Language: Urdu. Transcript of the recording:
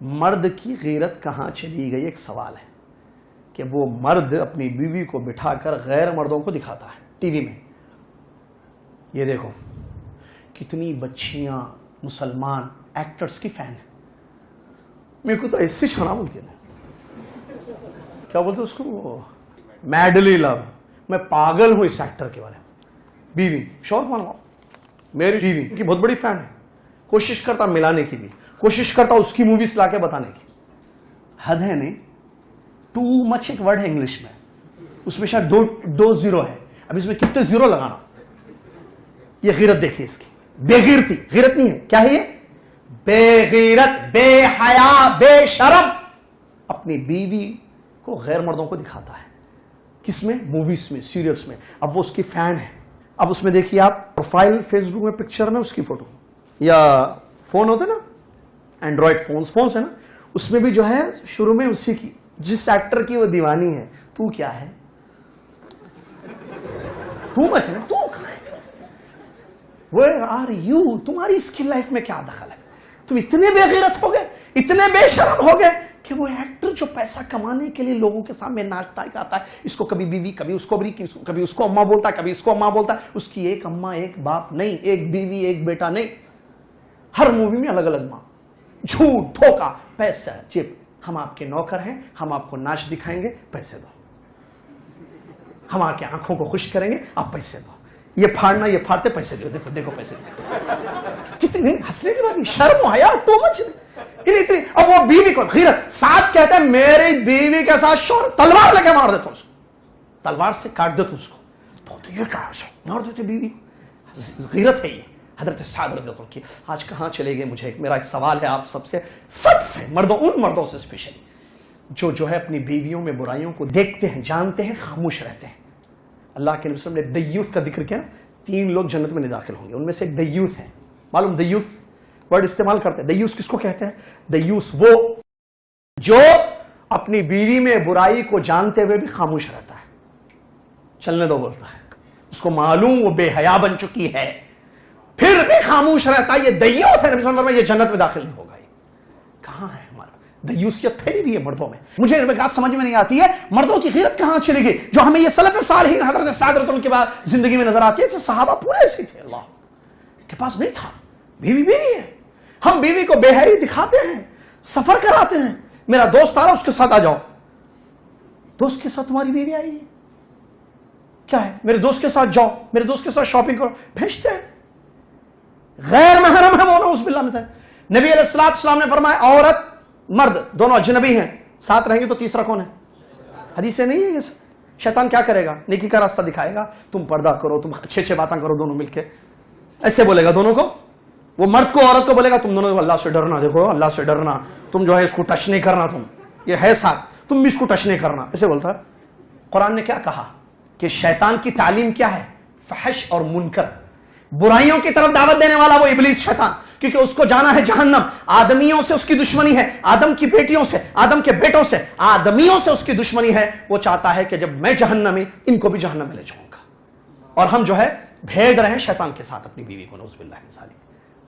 مرد کی غیرت کہاں چلی گئی؟ ایک سوال ہے کہ وہ مرد اپنی بیوی کو بٹھا کر غیر مردوں کو دکھاتا ہے ٹی وی میں. یہ دیکھو کتنی بچیاں مسلمان ایکٹرز کی فین ہیں. میرے کو تو ایسی چھانا بولتی ہے, کیا بولتے اس کو, میڈلی لو. میں پاگل ہوں اس ایکٹر کے بارے میں. بیوی شور مانو, میری بیوی کی بہت بڑی فین ہے. کوشش کرتا ملانے کی بھی, کوشش کرتا اس کی موویز لا کے بتانے کی. حد ہے نہیں, ٹو مچ ایک ورڈ ہے انگلش میں, اس میں شاید دو زیرو ہے. اب اس میں کتنے زیرو لگانا. یہ غیرت دیکھیے اس کی, بے غیرتی. غیرت نہیں ہے, کیا ہے یہ؟ بے غیرت, بے حیا, بے شرم. اپنی بیوی کو غیر مردوں کو دکھاتا ہے. کس میں؟ موویز میں, سیریلز میں. اب وہ اس کی فین ہے. اب اس میں دیکھیے آپ پروفائل فیس بک میں پکچر میں اس کی فوٹو, یا فون ہوتے نا اینڈرائڈ فونس ہے نا, اس میں بھی جو ہے شروع میں اسی کی, جس ایکٹر کی وہ دیوانی ہے. تو کیا ہے, تو مچ ہے, تو کہاں ہے, Where are you؟ تمہاری اس کی لائف میں کیا دخل ہے؟ تم اتنے بے غیرت ہو گئے, اتنے بے شرم ہو گئے کہ وہ ایکٹر جو پیسہ کمانے کے لیے لوگوں کے سامنے ناچتا گاتا ہے, اس کو کبھی بیوی, کبھی اس کو کبھی اس کو اماں بولتا ہے, کبھی اس کو اماں بولتا ہے. اس کی ایک اماں ایک باپ نہیں, ایک بیوی ایک بیٹا نہیں, ہر مووی میں الگ الگ ماں. جھوٹ, دھوکا, پیسہ, جیب. ہم آپ کے نوکر ہیں, ہم آپ کو ناچ دکھائیں گے, پیسے دو. ہم آپ کی آنکھوں کو خوش کریں گے, آپ پیسے دو. یہ پھاڑنا, یہ پھاڑتے, پیسے دو. دیکھو دیکھو پیسے دو. کتنی ہنسنے کی بات نہیں, شرم حیا ٹو مچ. اب وہ بیوی کو غیرت, ساتھ کہتا ہے میری بیوی کے ساتھ شور, تلوار لے کے مار دیتا ہوں اس کو, تلوار سے کاٹ دیتا ہوں اس کو. تو یہ کیا مار دیتے بیوی کو؟ غیرت ہے یہ. حضرت سعد رضی اللہ عنہ کی آج کہاں چلے گئے, مجھے میرا ایک سوال ہے آپ سب سے مردوں, ان مردوں سے اسپیشلی جو ہے اپنی بیویوں میں برائیوں کو دیکھتے ہیں, جانتے ہیں, خاموش رہتے ہیں. اللہ کے نبی صلی اللہ علیہ وسلم نے دیوث کا ذکر کیا. 3 لوگ جنت میں نہیں داخل ہوں گے, ان میں سے ایک دیوث ہے. معلوم دیوث ورڈ استعمال کرتے ہیں. دیوث کس کو کہتے ہیں؟ دیوث وہ جو اپنی بیوی میں برائی کو جانتے ہوئے بھی خاموش رہتا ہے, چلنے دو بولتا ہے. اس کو معلوم وہ بے حیا بن چکی ہے, پھر بھی خاموش رہتا ہے. یہ دیوث ہے. نبی صلی اللہ علیہ وسلم یہ جنت میں داخل نہیں ہوگا. کہاں ہے ہمارا دیوثیت؟ پھیلی ہوئی ہے مردوں میں. مجھے ایک بات سمجھ میں نہیں آتی ہے, مردوں کی غیرت کہاں چلی گئی جو ہمیں یہ سلف صالحین حضرت سعد رضی اللہ عنہ کے بعد زندگی میں نظر آتی ہے. صحابہ پورے ایسے تھے, اللہ کے پاس نہیں تھا. بیوی بیوی ہے. ہم بیوی کو بے حیائی دکھاتے ہیں, سفر کراتے ہیں. میرا دوست آ رہا, اس کے ساتھ آ جاؤ. دوست کے ساتھ تمہاری بیوی آئی ہے, کیا ہے؟ میرے دوست کے ساتھ جاؤ, میرے دوست کے ساتھ شاپنگ کرو, بھیجتے ہیں. غیر محرم ہے وہ, نعوذ باللہ میں سے. نبی علیہ السلام نے فرمایا عورت مرد دونوں اجنبی ہیں, ساتھ رہیں گے تو تیسرا کون ہے؟ حدیث سے نہیں ہے یہ. شیطان کیا کرے گا؟ نیکی کا راستہ دکھائے گا. تم پردہ کرو, تم اچھے باتیں کرو دونوں مل کے, ایسے بولے گا دونوں کو. وہ مرد کو عورت کو بولے گا تم دونوں اللہ سے ڈرنا, دیکھو اللہ سے ڈرنا, تم جو ہے اس کو ٹچ نہیں کرنا, تم یہ ہے ساتھ, تم بھی اس کو ٹچ نہیں کرنا, ایسے بولتا ہے. قرآن نے کیا کہا کہ شیطان کی تعلیم کیا ہے؟ فحش اور منکر, برائیوں کی طرف دعوت دینے والا وہ ابلیس شیطان, کیونکہ اس کو جانا ہے جہنم. آدمیوں سے اس کی دشمنی ہے, آدم کی بیٹیوں سے, آدم کے بیٹوں سے, آدمیوں سے اس کی دشمنی ہے. وہ چاہتا ہے کہ جب میں جہنمی, ان کو بھی جہنم میں لے جاؤں گا. اور ہم جو ہے بھیج رہے ہیں شیطان کے ساتھ اپنی بیوی کو, نعوذ باللہ من ذالک.